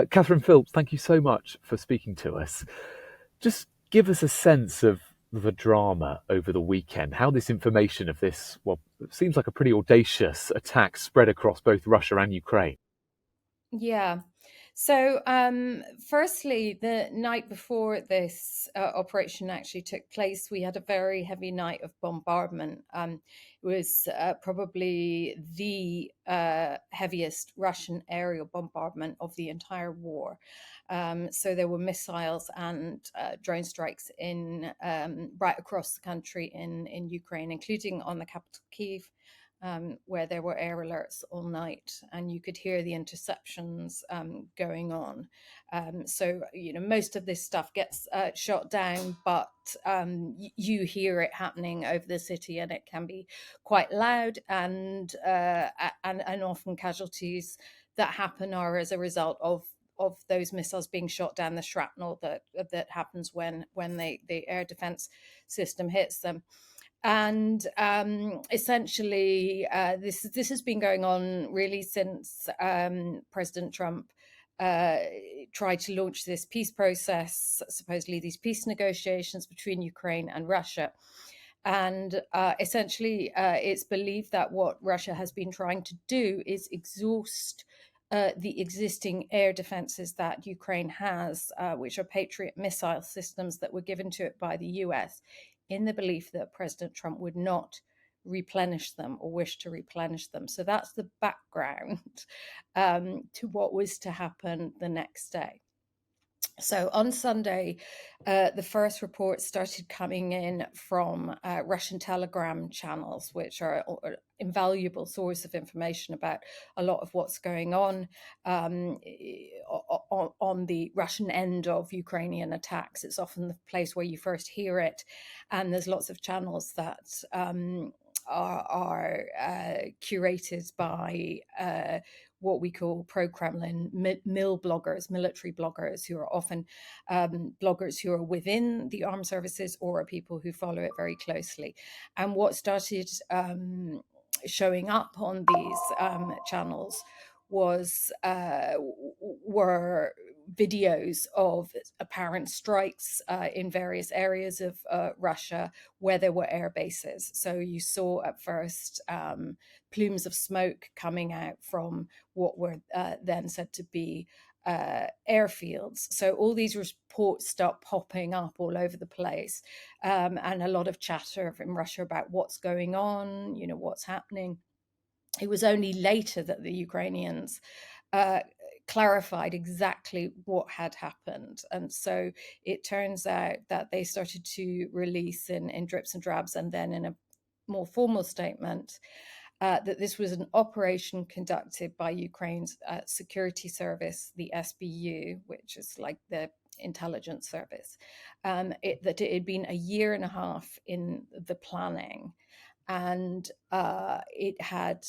Catherine Philp, thank you so much for speaking to us. Just give us a sense of the drama over the weekend, how this information of this, well, it seems like a pretty audacious attack spread across both Russia and Ukraine. Yeah. So, firstly, the night before this operation actually took place, we had a very heavy night of bombardment. It was probably the heaviest Russian aerial bombardment of the entire war. So there were missiles and drone strikes in right across the country in Ukraine, including on the capital, Kyiv, where there were air alerts all night, and you could hear the interceptions going on. Most of this stuff gets shot down, but you hear it happening over the city, and it can be quite loud, and often casualties that happen are as a result of those missiles being shot down, the shrapnel that happens when the air defense system hits them. And essentially, this has been going on really since President Trump uh, tried to launch this peace process, supposedly these peace negotiations between Ukraine and Russia. And essentially, it's believed that what Russia has been trying to do is exhaust the existing air defenses that Ukraine has, which are Patriot missile systems that were given to it by the US, in the belief that President Trump would not replenish them or wish to replenish them. So that's the background to what was to happen the next day. So on Sunday, the first reports started coming in from Russian Telegram channels, which are an invaluable source of information about a lot of what's going on on the Russian end of Ukrainian attacks. It's often the place where you first hear it, and there's lots of channels that are curated by what we call pro-Kremlin mil bloggers, military bloggers, who are often bloggers who are within the armed services or are people who follow it very closely. And what started showing up on these channels was were videos of apparent strikes in various areas of Russia where there were air bases. So you saw at first plumes of smoke coming out from what were then said to be airfields. So all these reports start popping up all over the place, and a lot of chatter in Russia about what's going on, what's happening. It was only later that the Ukrainians uh, clarified exactly what had happened. And so it turns out that they started to release in drips and drabs and then in a more formal statement that this was an operation conducted by Ukraine's security service, the SBU, which is like the intelligence service, that it had been a year and a half in the planning, and it had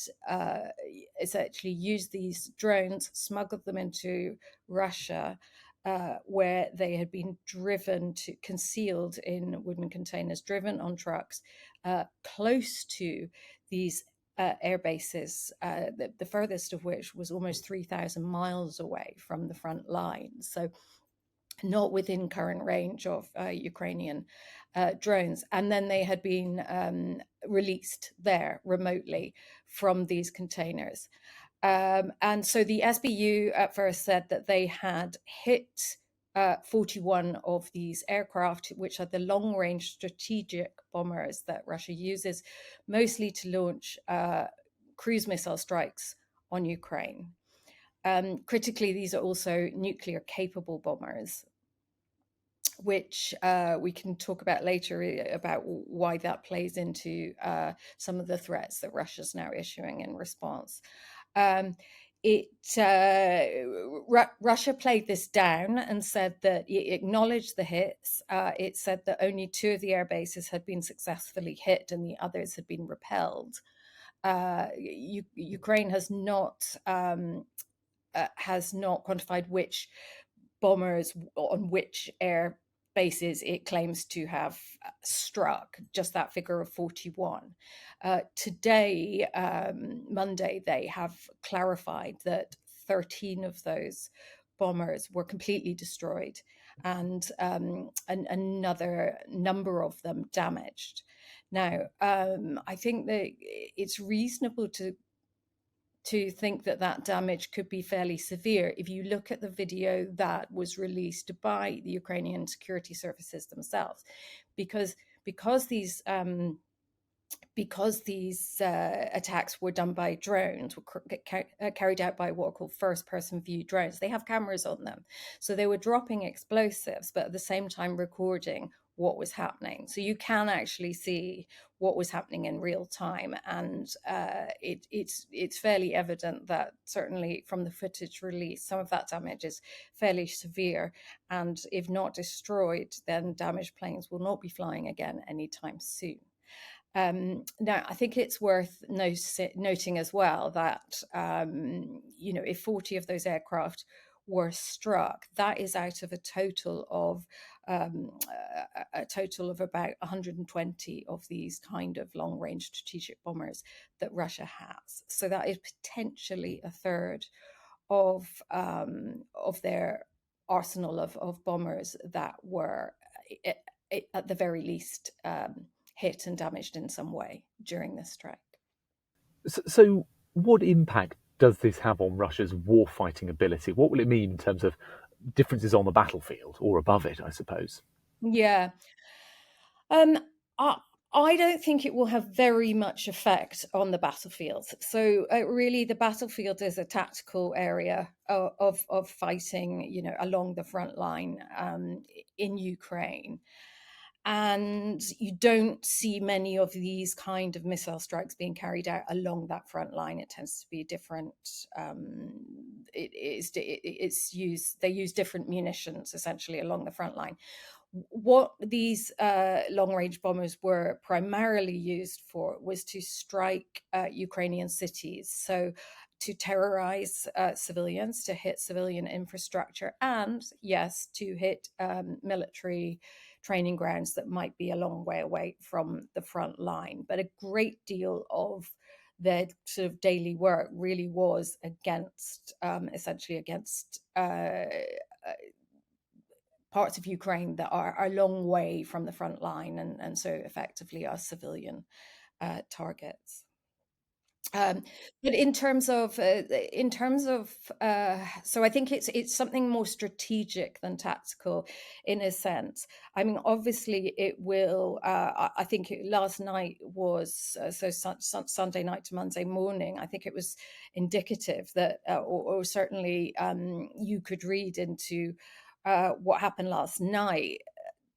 essentially used these drones, smuggled them into Russia, where they had been driven to concealed in wooden containers, driven on trucks close to these air bases, the furthest of which was almost 3,000 miles away from the front line. So not within current range of Ukrainian drones. And then they had been released there remotely from these containers. And so the SBU at first said that they had hit 41 of these aircraft, which are the long range strategic bombers that Russia uses mostly to launch cruise missile strikes on Ukraine. Critically, these are also nuclear capable bombers, which we can talk about later about why that plays into some of the threats that Russia's now issuing in response. Um, it Russia played this down and said that it acknowledged the hits. It said that only two of the air bases had been successfully hit and the others had been repelled. Ukraine has not quantified which bombers on which air bases it claims to have struck, just that figure of 41. Today, Monday, they have clarified that 13 of those bombers were completely destroyed, and another number of them damaged. Now, I think that it's reasonable to think that that damage could be fairly severe if you look at the video that was released by the Ukrainian security services themselves, because because these attacks were done by drones, were carried out by what are called first-person view drones. They have cameras on them, so they were dropping explosives, but at the same time recording what was happening. So you can actually see what was happening in real time, and it's fairly evident that certainly from the footage released, some of that damage is fairly severe, and if not destroyed, then damaged planes will not be flying again anytime soon. Now, I think it's worth noting as well that if 40 of those aircraft were struck, that is out of a total of about 120 of these kind of long-range strategic bombers that Russia has. So that is potentially a third of their arsenal of bombers that were, at the very least, hit and damaged in some way during this strike. So, what impact does this have on Russia's warfighting ability? What will it mean in terms of differences on the battlefield or above it, I suppose? Yeah. Um, I, I don't think it will have very much effect on the battlefield. So really, the battlefield is a tactical area of fighting, along the front line in Ukraine. And you don't see many of these kind of missile strikes being carried out along that front line. It tends to be different. They use different munitions essentially along the front line. What these long-range bombers were primarily used for was to strike Ukrainian cities. So to terrorize civilians, to hit civilian infrastructure, and yes, to hit military training grounds that might be a long way away from the front line. But a great deal of their sort of daily work really was against, essentially against parts of Ukraine that are a long way from the front line, and so effectively are civilian targets. But in terms of, so I think it's something more strategic than tactical, in a sense. I mean, obviously, it will. I think last night was Sunday night to Monday morning. I think it was indicative that, or certainly, you could read into what happened last night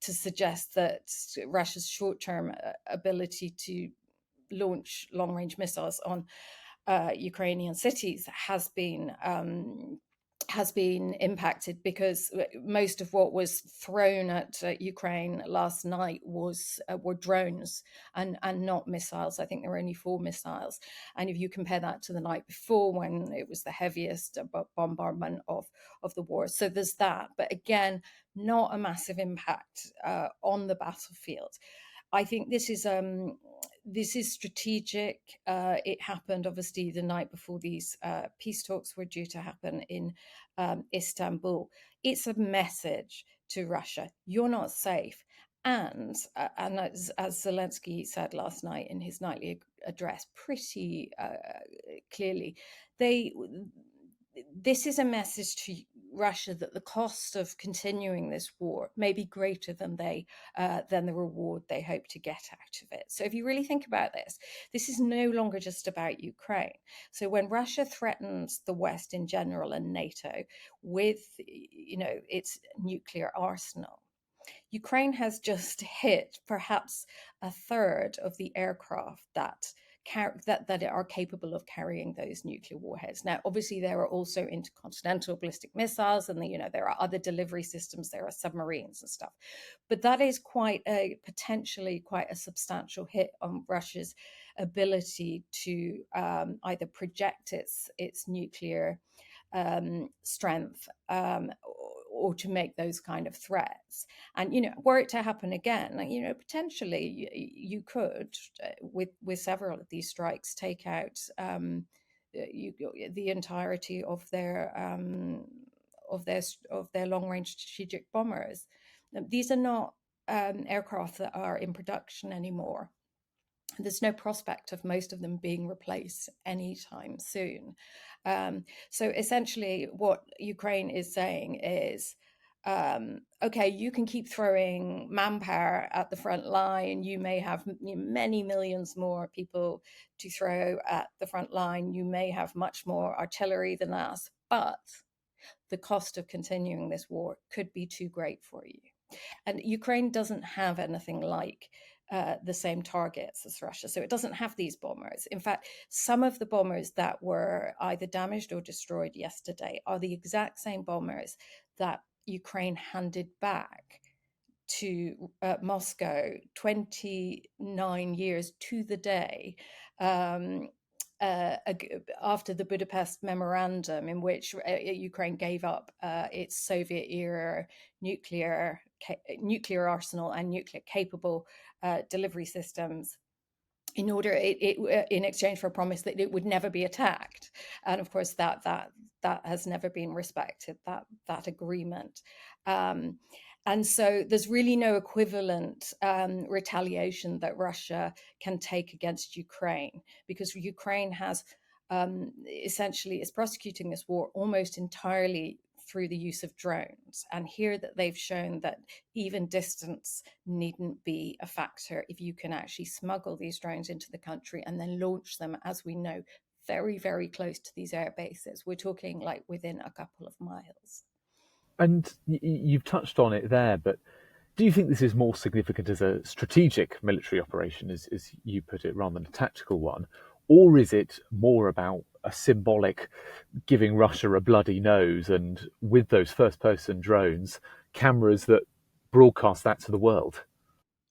to suggest that Russia's short-term ability to launch long-range missiles on Ukrainian cities has been impacted, because most of what was thrown at Ukraine last night were drones and not missiles. I think there were only 4 missiles, and if you compare that to the night before, when it was the heaviest bombardment of the war, so there's that. But again, not a massive impact on the battlefield. I think this is strategic. It happened obviously the night before these peace talks were due to happen in Istanbul. It's a message to Russia: you're not safe. And as Zelensky said last night in his nightly address, pretty clearly, this is a message to Russia that the cost of continuing this war may be greater than the reward they hope to get out of it. So if you really think about this, this is no longer just about Ukraine. So when Russia threatens the West in general and NATO with, its nuclear arsenal, Ukraine has just hit perhaps a third of the aircraft that are capable of carrying those nuclear warheads. Now, obviously, there are also intercontinental ballistic missiles, and there are other delivery systems. There are submarines and stuff, but that is potentially quite a substantial hit on Russia's ability to either project its nuclear strength, or to make those kind of threats. And were it to happen again, potentially you could, with several of these strikes, take out the entirety of of their long range strategic bombers. These are not aircraft that are in production anymore. There's no prospect of most of them being replaced anytime soon. So essentially, what Ukraine is saying is, okay, you can keep throwing manpower at the front line. You may have many millions more people to throw at the front line. You may have much more artillery than us, but the cost of continuing this war could be too great for you. And Ukraine doesn't have anything like the same targets as Russia. So it doesn't have these bombers. In fact, some of the bombers that were either damaged or destroyed yesterday are the exact same bombers that Ukraine handed back to Moscow 29 years to the day um, after the Budapest Memorandum, in which Ukraine gave up its Soviet-era nuclear arsenal and nuclear capable delivery systems in exchange for a promise that it would never be attacked. And of course, that has never been respected. That agreement. And so there's really no equivalent retaliation that Russia can take against Ukraine, because Ukraine has essentially is prosecuting this war almost entirely through the use of drones. And here that they've shown that even distance needn't be a factor if you can actually smuggle these drones into the country and then launch them, as we know, very, very close to these air bases. We're talking like within a couple of miles. And you've touched on it there, but do you think this is more significant as a strategic military operation, as you put it, rather than a tactical one? Or is it more about a symbolic giving Russia a bloody nose, and with those first person drones, cameras that broadcast that to the world?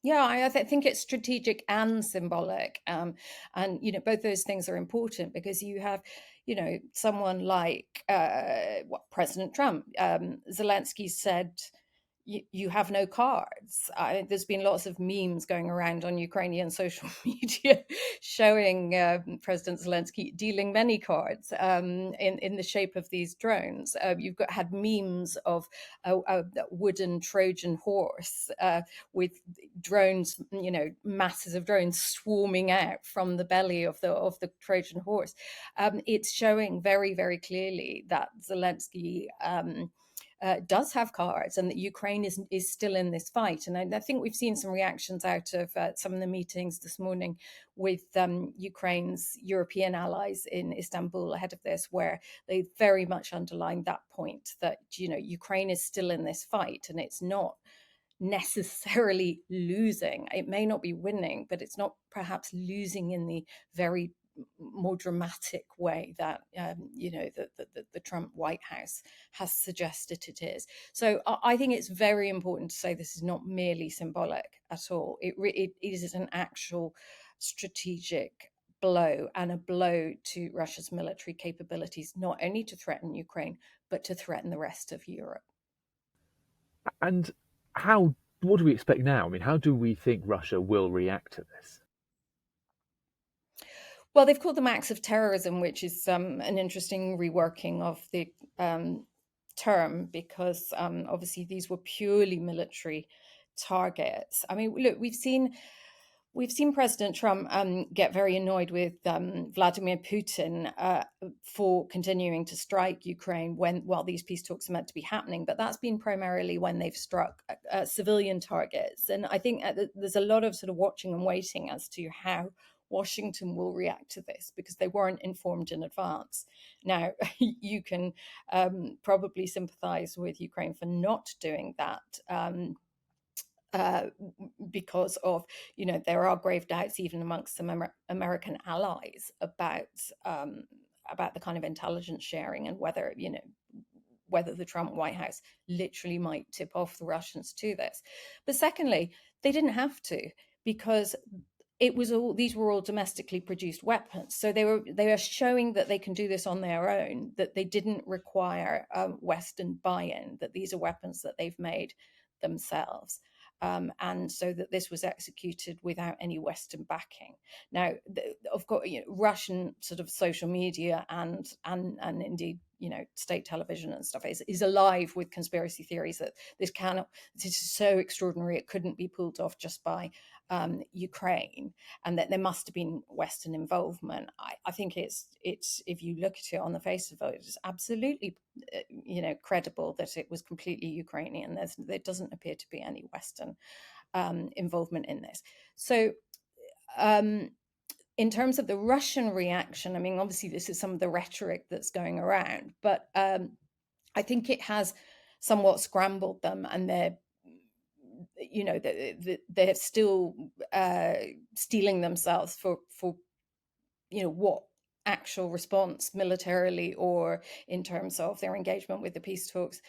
Yeah, think it's strategic and symbolic, and both those things are important, because you have, someone like President Trump. Zelensky said, you have no cards. There's been lots of memes going around on Ukrainian social media showing President Zelensky dealing many cards in the shape of these drones. You've had memes of a wooden Trojan horse with drones, masses of drones swarming out from the belly of the Trojan horse. It's showing very, very clearly that Zelensky does have cards, and that Ukraine is still in this fight. And I think we've seen some reactions out of some of the meetings this morning with Ukraine's European allies in Istanbul ahead of this, where they very much underlined that point, that Ukraine is still in this fight, and it's not necessarily losing. It may not be winning, but it's not perhaps losing in the very more dramatic way that the Trump White House has suggested it is. So I think it's very important to say this is not merely symbolic at all. It is an actual strategic blow, and a blow to Russia's military capabilities, not only to threaten Ukraine, but to threaten the rest of Europe. And how? What do we expect now? I mean, how do we think Russia will react to this? Well, they've called them acts of terrorism, which is an interesting reworking of the term, because obviously these were purely military targets. I mean, look, we've seen President Trump get very annoyed with Vladimir Putin for continuing to strike Ukraine while these peace talks are meant to be happening. But that's been primarily when they've struck civilian targets. And I think there's a lot of sort of watching and waiting as to how Washington will react to this, because they weren't informed in advance. Now, you can probably sympathize with Ukraine for not doing that. Uh, because of, there are grave doubts even amongst some American allies about the kind of intelligence sharing, and whether the Trump White House literally might tip off the Russians to this. But secondly, they didn't have to, because these were all domestically produced weapons. So they were showing that they can do this on their own, that they didn't require Western buy-in, that these are weapons that they've made themselves. and so that this was executed without any Western backing. Now, of course, Russian sort of social media and indeed, state television and stuff is alive with conspiracy theories that this is so extraordinary it couldn't be pulled off just by Ukraine, and that there must have been Western involvement. I think it's if you look at it on the face of it, it's absolutely credible that it was completely Ukrainian. There doesn't appear to be any Western involvement in this. So in terms of the Russian reaction, I mean, obviously this is some of the rhetoric that's going around, but I think it has somewhat scrambled them, and they're still steeling themselves for what actual response militarily or in terms of their engagement with the peace talks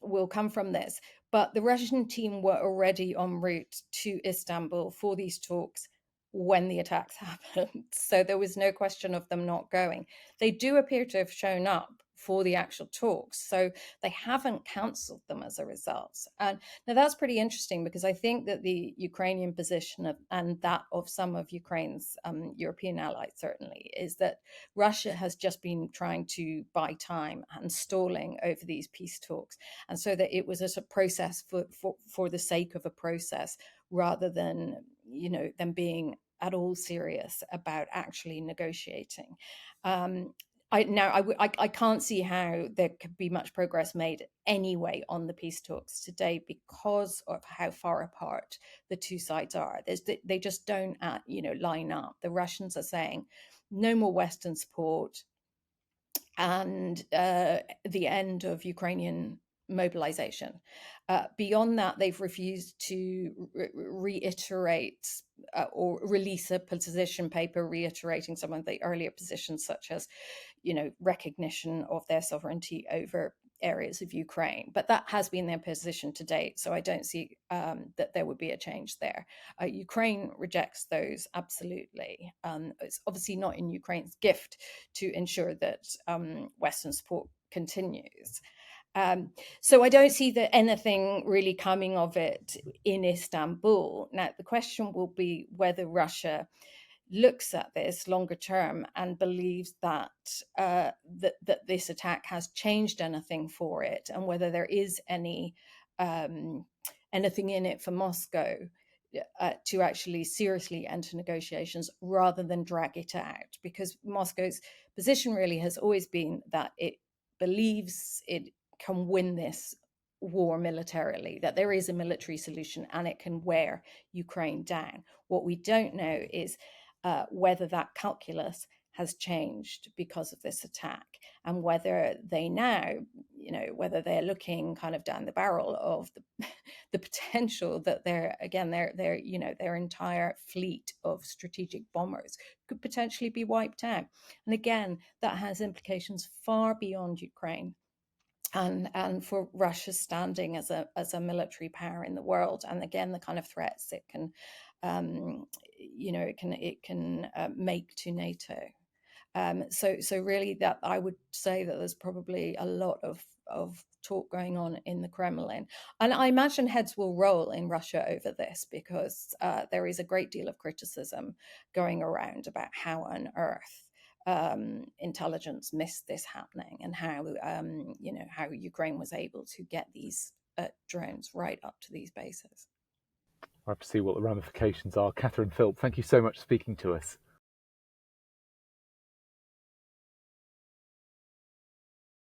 will come from this. But the Russian team were already en route to Istanbul for these talks when the attacks happened. So there was no question of them not going. They do appear to have shown up for the actual talks, so they haven't cancelled them as a result. And now that's pretty interesting, because I think that the Ukrainian position and that of some of Ukraine's European allies certainly is that Russia has just been trying to buy time and stalling over these peace talks, and so that it was a process for the sake of a process, rather than them being at all serious about actually negotiating. I can't see how there could be much progress made anyway on the peace talks today, because of how far apart the two sides are. They just don't line up. The Russians are saying no more Western support, and the end of Ukrainian mobilization. Beyond that, they've refused to reiterate or release a position paper reiterating some of the earlier positions, such as, recognition of their sovereignty over areas of Ukraine. But that has been their position to date, so I don't see that there would be a change there. Ukraine rejects those absolutely. It's obviously not in Ukraine's gift to ensure that Western support continues. So I don't see that anything really coming of it in Istanbul. Now, the question will be whether Russia looks at this longer term and believes that that this attack has changed anything for it, and whether there is anything in it for Moscow to actually seriously enter negotiations rather than drag it out. Because Moscow's position really has always been that it believes it can win this war militarily, that there is a military solution and it can wear Ukraine down. What we don't know is whether that calculus has changed because of this attack, and whether they now, whether they're looking kind of down the barrel of the potential that their entire fleet of strategic bombers could potentially be wiped out. And again, that has implications far beyond Ukraine, and for Russia's standing as a military power in the world, and again the kind of threats it can make to NATO. So really, that I would say that there's probably a lot of talk going on in the Kremlin, and I imagine heads will roll in Russia over this, because there is a great deal of criticism going around about how on earth intelligence missed this happening, and how how Ukraine was able to get these drones right up to these bases. I have to see what the ramifications are. Catherine Philp, thank you so much for speaking to us.